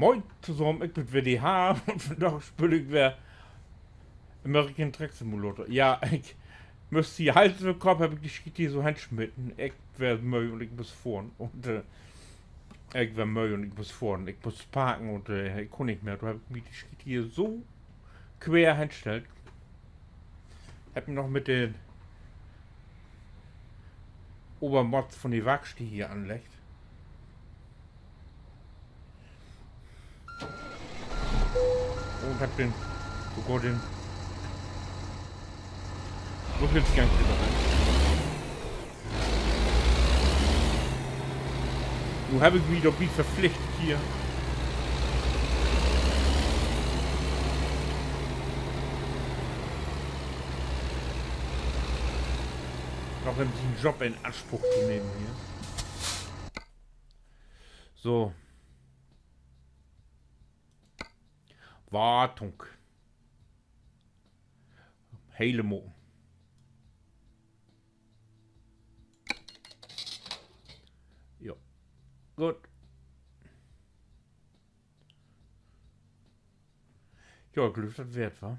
Moin zusammen, ich bin WDH und vandaag speel ik weer American Truck Simulator. Ja, ik moest hier Hals in den Kopf, heb ik die schiet hier so handschmitten. Ik werd moe und ich muss fahren. Und ich war moe und ich muss fahren. Ich muss parken und ich kon nicht mehr. Da habe ich mir die schiet hier so quer hingestellt. Hab mich noch mit den Obermods von die Werkstatt hier anlegt. Und hab den sogar den Rückwärtsgang wieder rein. Nun habe ich mich doch wie verpflichtet hier. Noch einen Job in Anspruch zu nehmen hier. So. Wartung. Helemaal. Ja. Gut. Ja, Glück das wert, wa?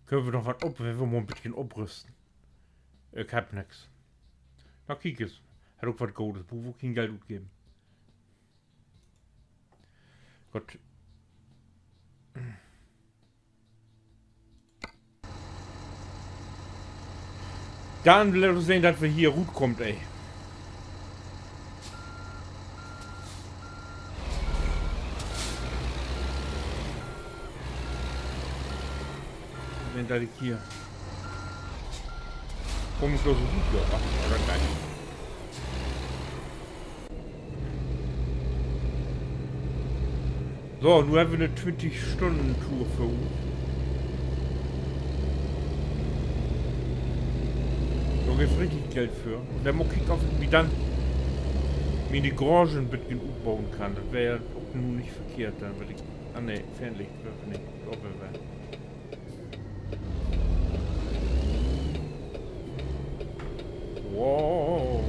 Können wir noch was ob, wenn wir mal ein bisschen abrüsten? Ich hab nix. Na, kiek es. Hat auch was Goldes, wo kein Geld ausgeben. Gott. Dann will er sehen, dass wir hier gut kommt, ey. Wenn da liegt hier. Komm ich so gut, ja. Oder geil. So, nur haben wir eine 20-Stunden-Tour für uns. Da gibt es richtig Geld für. Und der Mock auf wie dann mir die Garage ein bisschen umbauen kann. Das wäre ja auch nur nicht verkehrt. Dann würde ich. Ah ne, Fernlicht wäre nicht. Doppelwert. Wow.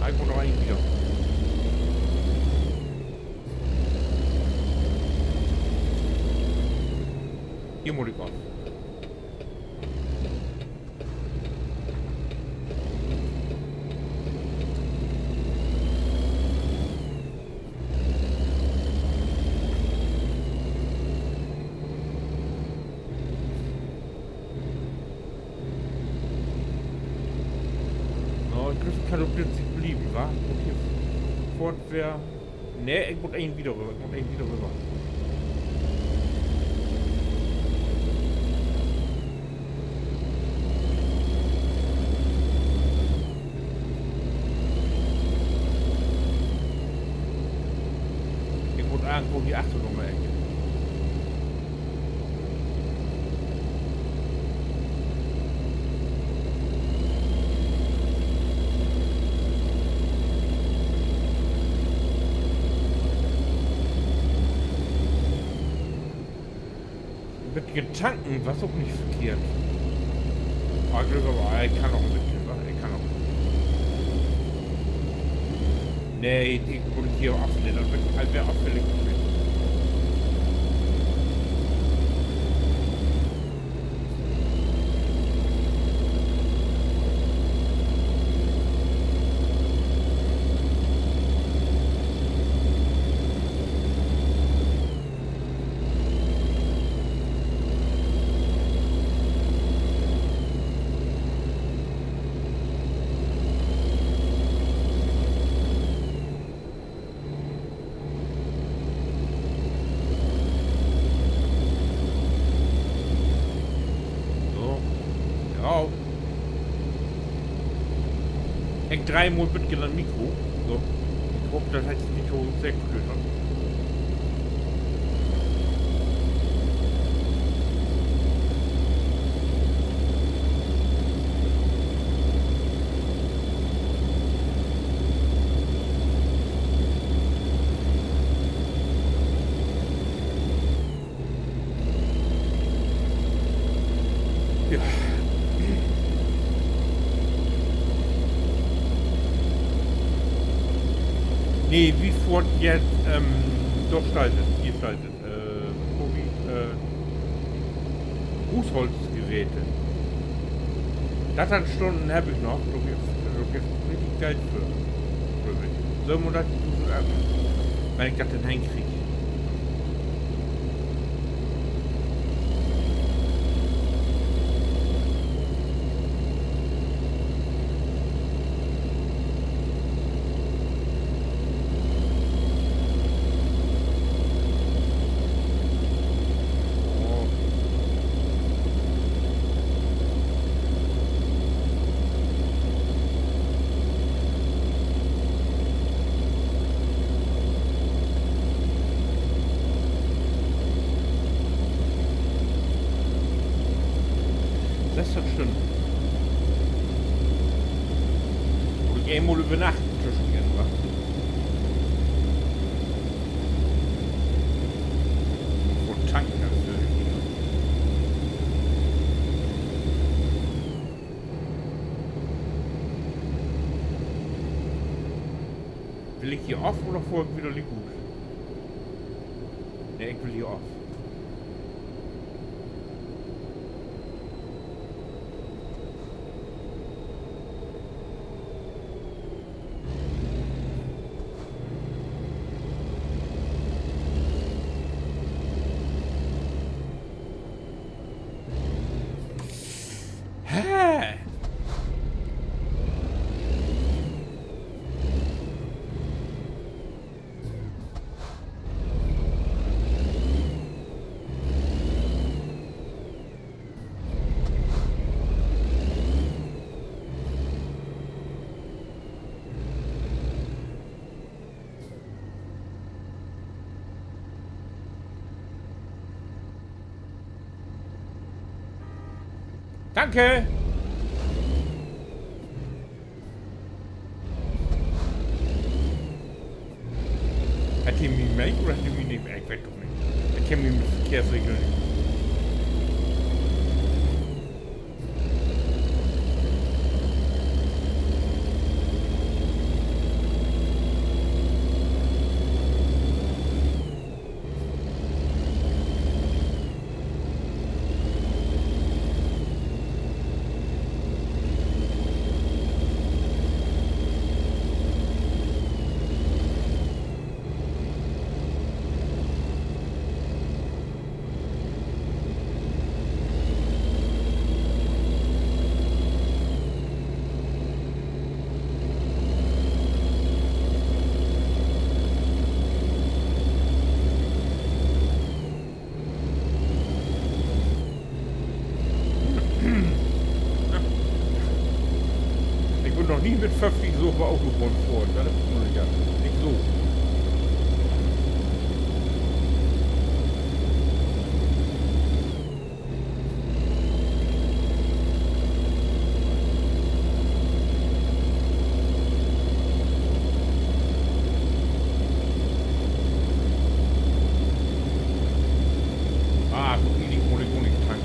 Ich muss noch einen wieder. Hier muss ich raus. Kann doch plötzlich blieben, wa? Und hier fortwär. Ne, ich muss eigentlich wieder rüber. Ich muss irgendwo die 8. Nummer eng. Mit Getanken, was auch nicht verkehrt. Aber ich kann auch ein bisschen, was? Ich kann auch. Nee, ich wurde hier abfällig, das wäre abfällig gewesen. Ich 3 Mal mitgenommen Mikro. So. Ich hoffe, das heißt nicht so sehr gut gehört. Ja. Nee, wie Ford jetzt gestaltet, Fußholzgeräte. Das an Stunden habe ich noch, du gibst richtig Geld für mich. 37.000 Euro, wenn ich das denn hinkriege. Das ist doch schön. Oder gehen wir übernachten zwischen irgendwas. Und tanken natürlich. Will ich hier off oder folgt wieder die gut? Ne, ich will hier off. Hä? Danke! Hat die mich melden oder hat die mich nicht melden? Ich weiß doch nicht. Ich kenne mich mit Verkehrsregeln nicht. Ich bin noch nie mit 50 so auf der Autobahn gefahren. Das ist nur nicht anders. Nicht so. Ah, so ähnlich ohne Honigtank.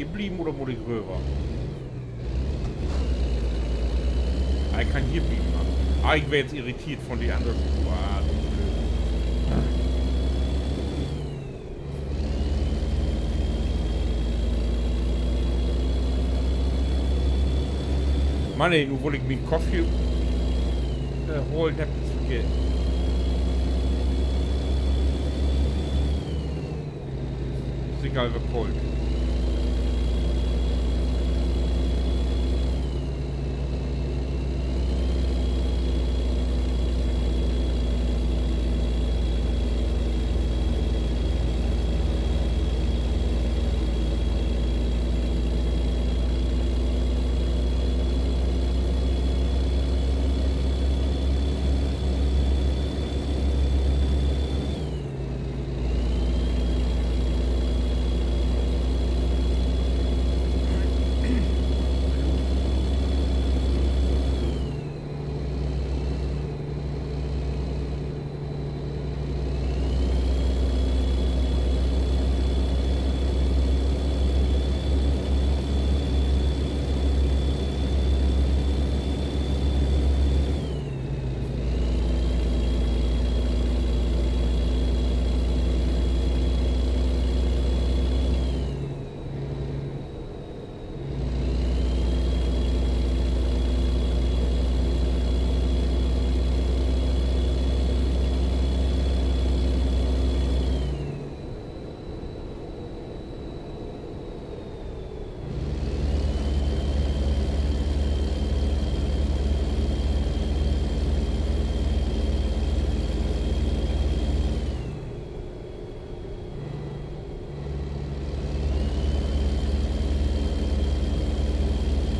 hier blieben oder muss ich rüber? Ah, ich kann hier blieben. Ah, ich wäre jetzt irritiert von den anderen. Ah, so blöd. Mann, ey, nur wollte ich mir einen Kaffee holen, hab das vergessen. Ist egal, wer holt.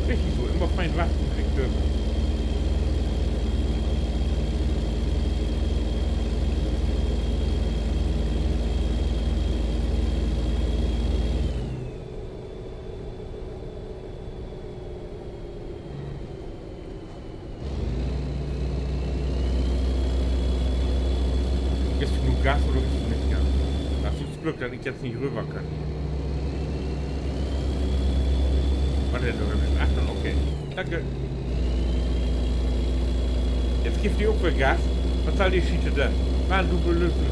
Richtig so, immer fein warten kriegt er. Gibst du nur Gas oder gibst du nicht Gas? Hast du das Glück, dass ich jetzt nicht rüber kann? Warte, du bist Achtung, okay. Danke. Jetzt gibt die auch für Gas. Was soll die Schiete da? Mann, du Belüftung.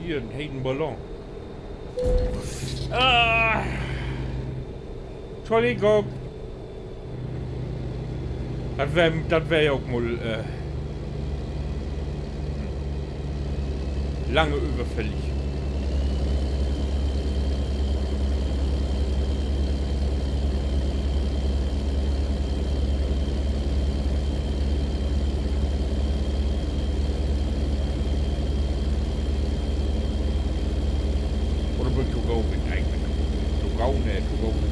Hier, ein Hayden Ballon. Ah! Entschuldigung. Das wär ja auch mal lange überfällig. Oder will du go mit eigentlich? Du go nicht, du go mit.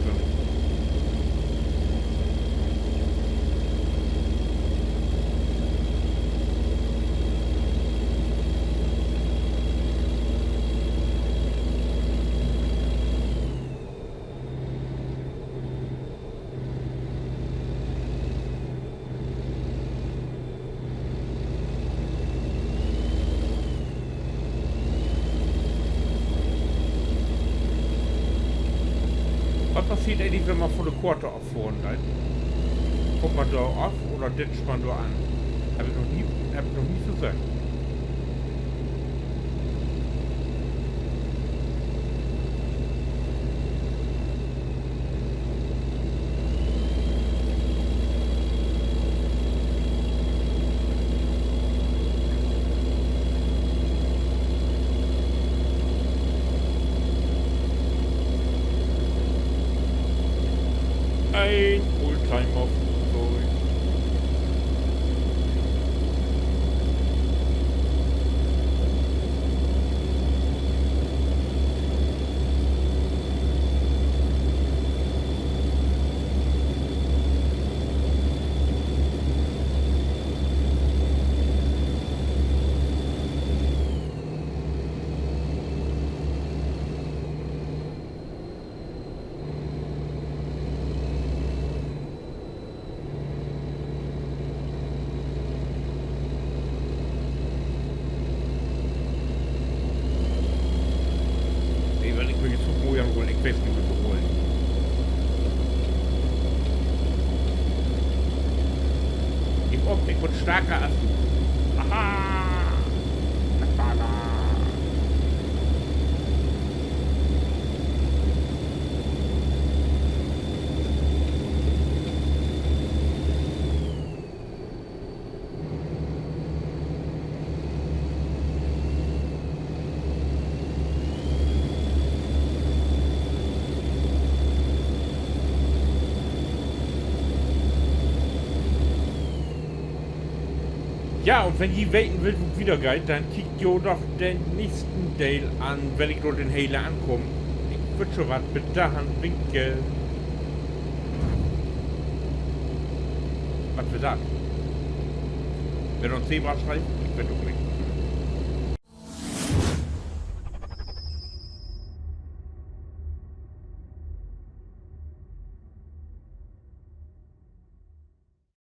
Was passiert eigentlich, wenn man vor der Quarter auffahren kann? Kommt man da auf oder ditcht man da an? Hab ich noch nie gesagt. Time off. Sorry. Ik wil je zo mooi aan rollen, ik weet niet hoe te rollen. Ik word stärker als du. Aha! Nakala! Ja, und wenn ihr weten will, wo wieder geht, dann kickt ihr doch den nächsten Teil an, wenn ich dort in Hele ankomme. Ich würde schon was mit der Hand winken. Was für das? Wenn du ein Zebrastreifen? Ich bin doch nicht.